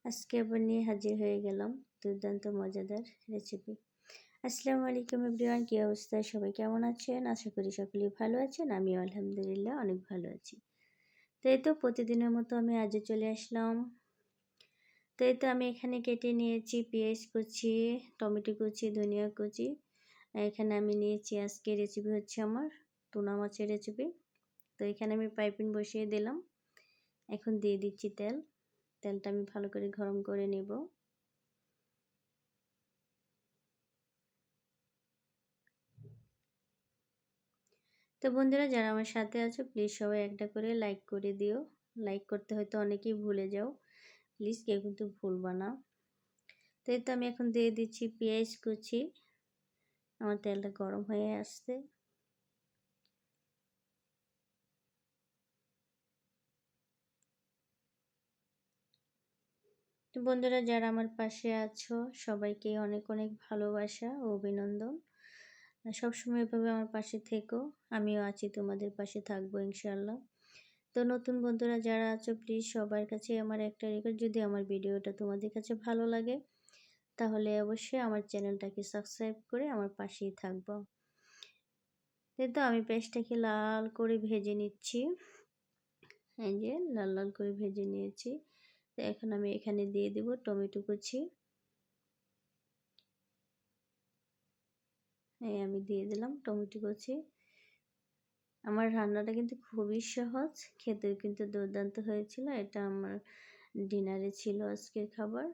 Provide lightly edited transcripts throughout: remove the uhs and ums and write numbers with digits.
আজকে আবার নিয়ে হাজির হয়ে গেলাম দুর্দান্ত মজাদার রেসিপি। আসসালামু আলাইকুম এভরিওয়ান, কী অবস্থা? সবাই কেমন আছেন? আশা করি সকলেই ভালো আছেন। আমিও আলহামদুলিল্লাহ অনেক ভালো আছি। তো এই তো প্রতিদিনের মতো আমি আজও চলে আসলাম। তো এই তো আমি এখানে কেটে নিয়েছি পেঁয়াজ কুচি, টমেটো কুচি, ধনিয়া কুচি। এখানে আমি নিয়েছি, আজকে রেসিপি হচ্ছে আমার টুনা মাছের রেসিপি। তো এখানে আমি পাইপিং বসিয়ে দিলাম। এখন দিয়ে দিচ্ছি তেল। তেলটা আমি ভালো করে গরম করে নেব। তো বন্ধুরা, যারা আমার সাথে আছো প্লিজ সবাই একটা করে লাইক করে দিও। লাইক করতে হয়তো অনেকেই ভুলে যাও, প্লিজ কেউ কিন্তু ভুলবা না। তো এই তো আমি এখন দিয়ে দিচ্ছি পেঁয়াজ কুচি। আমার তেলটা গরম হয়ে আসছে। তো বন্ধুরা, যারা আমার পাশে আছো সবাইকে অনেক অনেক ভালোবাসা ও অভিনন্দন। সবসময় এভাবে আমার পাশে থেকো, আমিও আছি, তোমাদের পাশে থাকবো ইনশাল্লাহ। তো নতুন বন্ধুরা যারা আছো প্লিজ সবার কাছে আমার একটা রিকোয়েস্ট, যদি আমার ভিডিওটা তোমাদের কাছে ভালো লাগে তাহলে অবশ্যই আমার চ্যানেলটাকে সাবস্ক্রাইব করে আমার পাশেই থাকবো। তো আমি পেঁয়াজটাকে লাল করে ভেজে নিচ্ছি। এই যে লাল লাল করে ভেজে নিয়েছি। তো এখন আমি এখানে দিয়ে দেব টমেটো কুচি। এই আমি দিয়ে দিলাম টমেটো কুচি। আমার রান্নাটা কিন্তু খুবই সহজ, খেতেও কিন্তু দুর্দান্ত হয়েছিল। এটা আমার ডিনারে ছিল আজকের খাবার।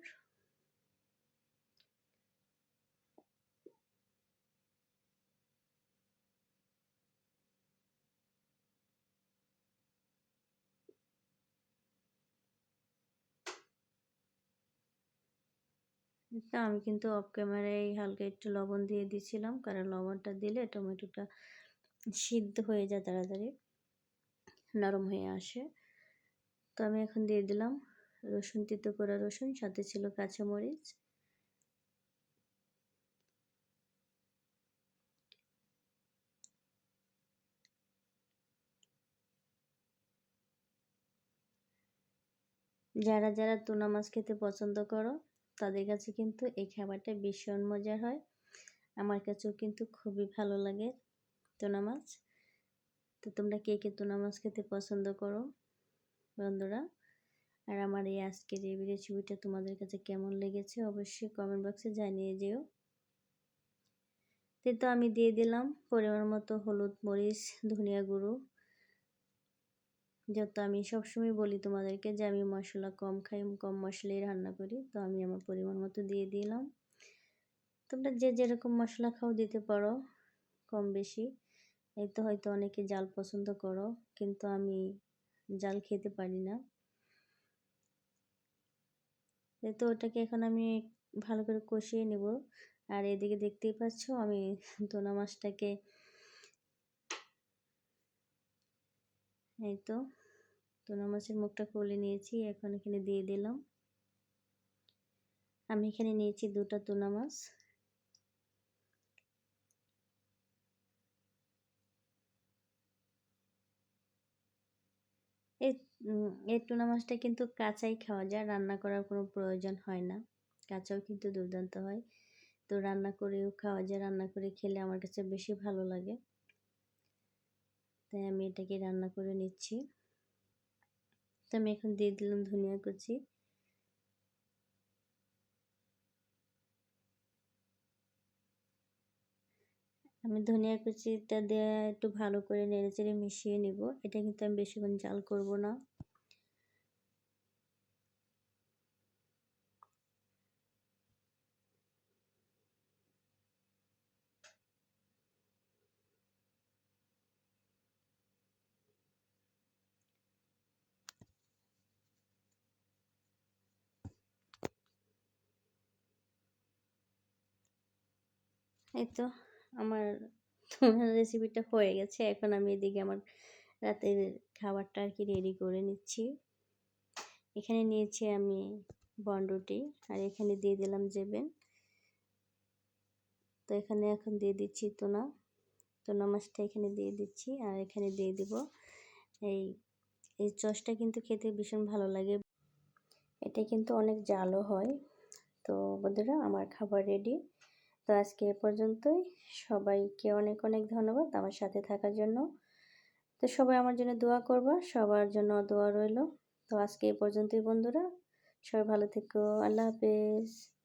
আমি কিন্তু অফ ক্যামেরায় হালকা একটু লবণ দিয়ে দিয়েছিলাম, কারণ লবণটা দিলে টমেটোটা সিদ্ধ হয়ে যায় তাড়াতাড়ি, নরম হয়ে আসে। তো আমি এখন দিয়ে দিলাম রসুন, তেতো করা রসুন, সাথে ছিল কাঁচামরিচ। যারা যারা টুনা মাছ খেতে পছন্দ করো তাদের কাছে কিন্তু এই খাবারটা ভীষণ মজার হয়। আমার কাছেও কিন্তু খুবই ভালো লাগে টুনা মাছ। তো তোমরা কে কে টুনা মাছ খেতে পছন্দ করো বন্ধুরা? আর আমার এই আজকের এই রেসিপিটা তোমাদের কাছে কেমন লেগেছে অবশ্যই কমেন্ট বক্সে জানিয়ে যেও। তো আমি দিয়ে দিলাম পরিমাণ মতো হলুদ, মরিচ, ধনিয়া গুঁড়ো। যত আমি সবসময় বলি তোমাদেরকে যে আমি মশলা কম খাই, কম মশলাই রান্না করি। তো আমি আমার পরিমাণ মতো দিয়ে দিলাম। তোমরা যে যেরকম মশলা খাও দিতে পারো, কম বেশি। এই তো হয়তো অনেকে জাল পছন্দ করো, কিন্তু আমি জাল খেতে পারি না। এই তো ওটাকে এখন আমি ভালো করে কষিয়ে নেব। আর এদিকে দেখতেই পাচ্ছ আমি টুনা মাছটাকে, এই তো টুনা মাছের মুখটা খুলে নিয়েছি, এখন এখানে দিয়ে দিলাম। আমি এখানে নিয়েছি 2টা টুনা মাছ। এই এই টুনা মাছটা কিন্তু কাঁচাই খাওয়া যায়, রান্না করার কোনো প্রয়োজন হয় না। কাঁচাও কিন্তু দুর্দান্ত হয়। তো রান্না করেও খাওয়া যায়, রান্না করে খেলে আমার কাছে বেশি ভালো লাগে। তাই আমি এটাকে রান্না করে নিচ্ছি। তো আমি এখন দিয়ে দিলাম ধনিয়া কুচি। আমি ধনিয়া কুচিটা দিয়ে একটু ভালো করে নেড়েচেড়ে মিশিয়ে নিব। এটা কিন্তু আমি বেশিক্ষণ জাল করব না। এই তো আমার রেসিপিটা হয়ে গেছে। এখন আমি এদিকে আমার রাতের খাবারটা আর কি রেডি করে নিচ্ছি। এখানে নিয়েছি আমি বনরুটি, আর এখানে দিয়ে দিলাম জেবেন। তো এখানে এখন দিয়ে দিচ্ছি টুনা মাছটা এখানে দিয়ে দিচ্ছি, আর এখানে দিয়ে দিব এই এই সসটা কিন্তু খেতে ভীষণ ভালো লাগে। এটা কিন্তু অনেক জালও হয়। তো বন্ধুরা আমার খাবার রেডি। তো আজকে এ পর্যন্তই। সবাইকে অনেক অনেক ধন্যবাদ আমার সাথে থাকার জন্য। তো সবাই আমার জন্য দোয়া করবা, সবার জন্য দোয়া রইল। তো আজকে এ পর্যন্তই বন্ধুরা। সবাই ভালো থেকো। আল্লাহ হাফেজ।